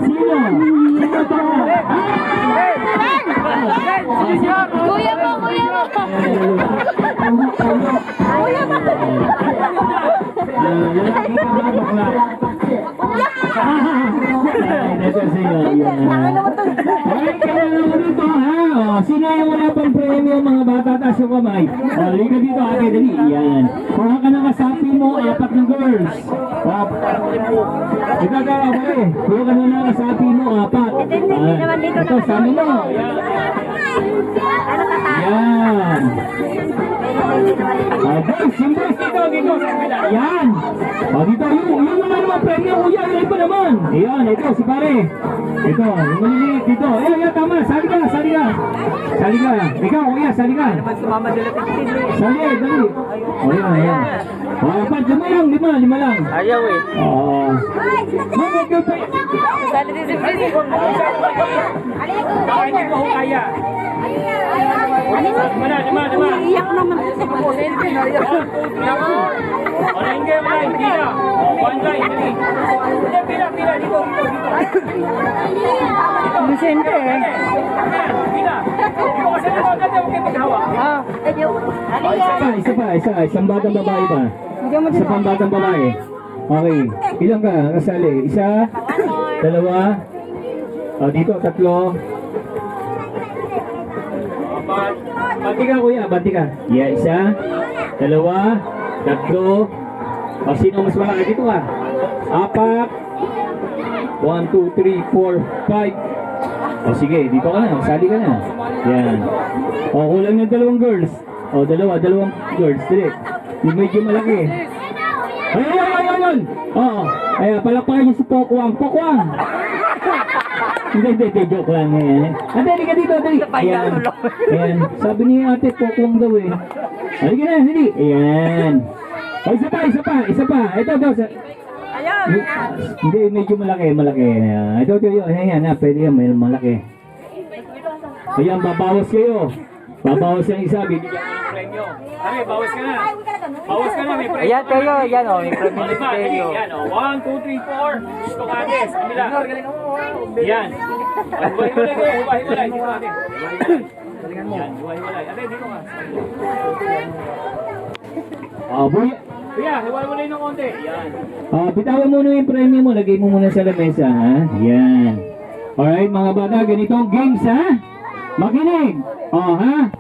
Sino? Sino to? Kuya mo, kuya mo. Kuya mo. Ito sino? Sino yung wala pang premyo mga bata? Taas yung kamay. Liga dito ate, dali. Yan. Kuha ka ng kasapi mo, 4 na girls. Ikaw ka ako eh. Kuha ka ng kasapi mo, 4. Ito, sama mo. Yan. Boys, yung boys dito, dito. Yan. Dito, yung wala naman premyo, kuya, yung iba naman. Ayan, ito, si pare. Ito, yung maliliit dito. Ayan, tama. Sali ka. Sali ka. Ikaw, kuya, sali ka. Sali, dali. Ayan. Lima lang. Ayaw eh. Sali din si Prince. Hindi ko kaya. Lima. Iyak naman. Pila. One line, dali. Pila, dito. Vicente eh. Pila. Dito kasi naman natin, huwag kayo maghawa. Isang batang babae pa. Isa pang batang babae. Okay. Ilan ka? Kasali? Isa? Dalawa? Dito, 3. Bati ka kuya, bati ka. Yeah, 1, 2, 3. Sino mas malaki dito ka? 4. 1, 2, 3, 4, 5. Sige, dito ka na. Sali ka na. Yan. Kulang ng 2 girls. Dalawang girls. Dali. Yung medyo malaki. Ayun! Ayan, palakpakan niyo si Pokwang. Pokwang! Hindi, joke lang yan. Ate, ka dito, dali. Ayan. Sabi ni ate, Pokwang daw eh. Halika na, dali. Ayan. Isa pa. Ito daw. Ayaw. Hindi, medyo malaki. Ito, ayan, pwede yan, may malaki. Ayan, babawas kayo. Babawas yung isa, bibigyan ko ng premyo. Kami, bawas ka na, may premyo. Ayan, Teo, yan o, may premyo si Teo. Yan o, 1, 2, 3, 4. Stokades, kabila. Yan. Huwahi-walay. Dito ate. Yan, huwahi-walay. Ate, dito ka. Kuya, hiwalay ng konti. Yan. Bitawan mo na yung premyo mo. Lagay mo muna sa lamesa, ha? Yan. Alright, mga bata, ganito ang games, ha? Makinig. Ha?